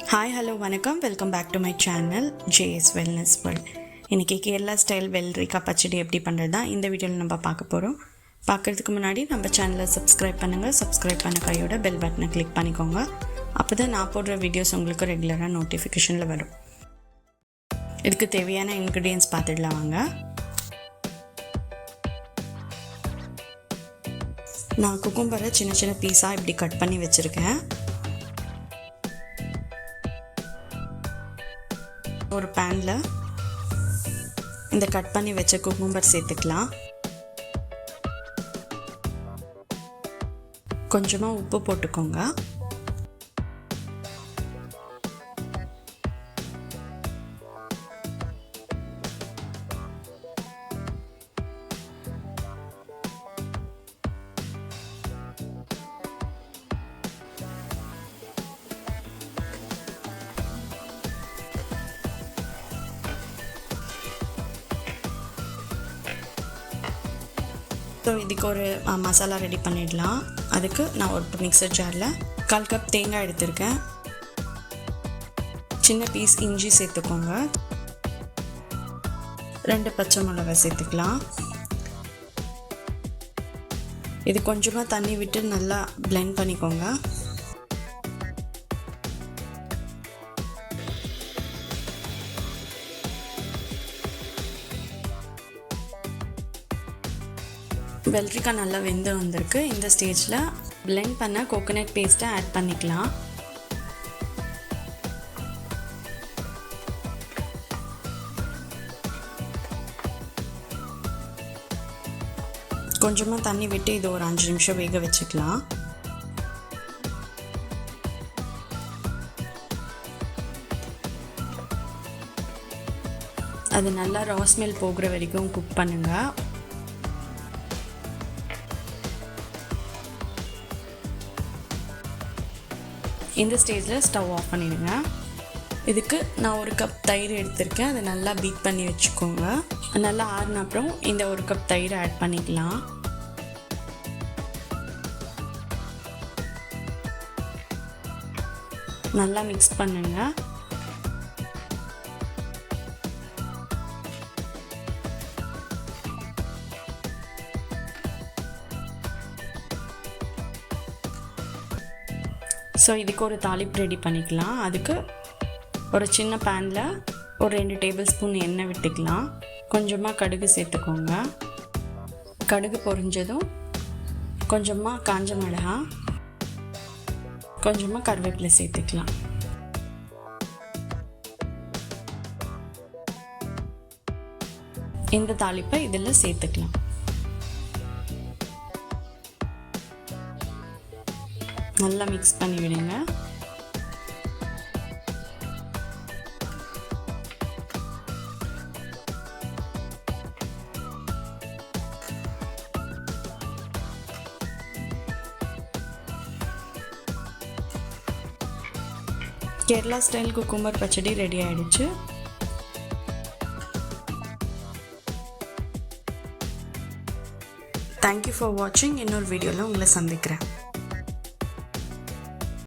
Hi hello வணக்கம், welcome back to my channel JS wellness world. இன்றைக்கி Kerala style வெள்ளரிக்கா பச்சடி எப்படி பண்ணுறது தான் இந்த வீடியோவில் நம்ம பார்க்க போகிறோம். பார்க்குறதுக்கு முன்னாடி நம்ம சேனலை சப்ஸ்கிரைப் பண்ணுங்கள். சப்ஸ்கிரைப் பண்ண கையோட பெல் பட்டனை கிளிக் பண்ணிக்கோங்க. அப்போ தான் நான் போடுற வீடியோஸ் உங்களுக்கு ரெகுலராக நோட்டிஃபிகேஷனில் வரும். இதுக்கு தேவையான இன்க்ரீடியன்ஸ் பார்த்துடலாம் வாங்க. நான் குக்கும்பரை சின்ன சின்ன பீஸாக இப்படி கட் பண்ணி வச்சுருக்கேன். ஒரு பேனில் இந்த கட் பண்ணி வச்ச குக்கும்பர் சேர்த்துக்கலாம். கொஞ்சமாக உப்பு போட்டுக்கோங்க. ஸோ இதுக்கு ஒரு மசாலா ரெடி பண்ணிடலாம். அதுக்கு நான் ஒரு மிக்சர் ஜாரில் 1/4 கப் தேங்காய் எடுத்திருக்கேன். சின்ன பீஸ் இஞ்சி சேர்த்துக்கோங்க. 2 பச்சை மிளகாய் சேர்த்துக்கலாம். இது கொஞ்சமாக தண்ணி விட்டு நல்லா பிளெண்ட் பண்ணிக்கோங்க. வெள்ளரிக்காய் நல்லா வெந்து வந்திருக்கு. இந்த ஸ்டேஜில் பிளெண்ட் பண்ண கோகோனட் பேஸ்ட்டை ஆட் பண்ணிக்கலாம். கொஞ்சமாக தண்ணி விட்டு இது ஒரு 5 நிமிஷம் வேக வச்சுக்கலாம். அது நல்லா ரா ஸ்மெல் போகிற வரைக்கும் குக் பண்ணுங்கள். இந்த ஸ்டேஜில் ஸ்டவ் ஆஃப் பண்ணிடுங்க. இதுக்கு நான் 1 கப் தயிர் எடுத்திருக்கேன். அதை நல்லா பீட் பண்ணி வச்சுக்கோங்க. நல்லா ஆறின அப்புறம் இந்த 1 கப் தயிர் ஆட் பண்ணிக்கலாம். நல்லா மிக்ஸ் பண்ணுங்க. ஸோ இதுக்கு ஒரு தாளிப்பு ரெடி பண்ணிக்கலாம். அதுக்கு ஒரு சின்ன பேனில் ஒரு 2 டேபிள் ஸ்பூன் எண்ணெய் விட்டுக்கலாம். கொஞ்சமாக கடுகு சேர்த்துக்கோங்க. கடுகு பொரிஞ்சதும் கொஞ்சமாக காஞ்ச மிளகாய், கொஞ்சமாக கருவேப்பிலை சேர்த்துக்கலாம். இந்த தாளிப்பை இதில் சேர்த்துக்கலாம். நல்லா மிக்ஸ் பண்ணி விடுங்க. கேரளா ஸ்டைல் குக்கும்பர் பச்சடி ரெடி ஆயிடுச்சு. தேங்க்யூ ஃபார் வாட்சிங். இன்னொரு வீடியோவில் உங்களை சந்திக்கிறேன்.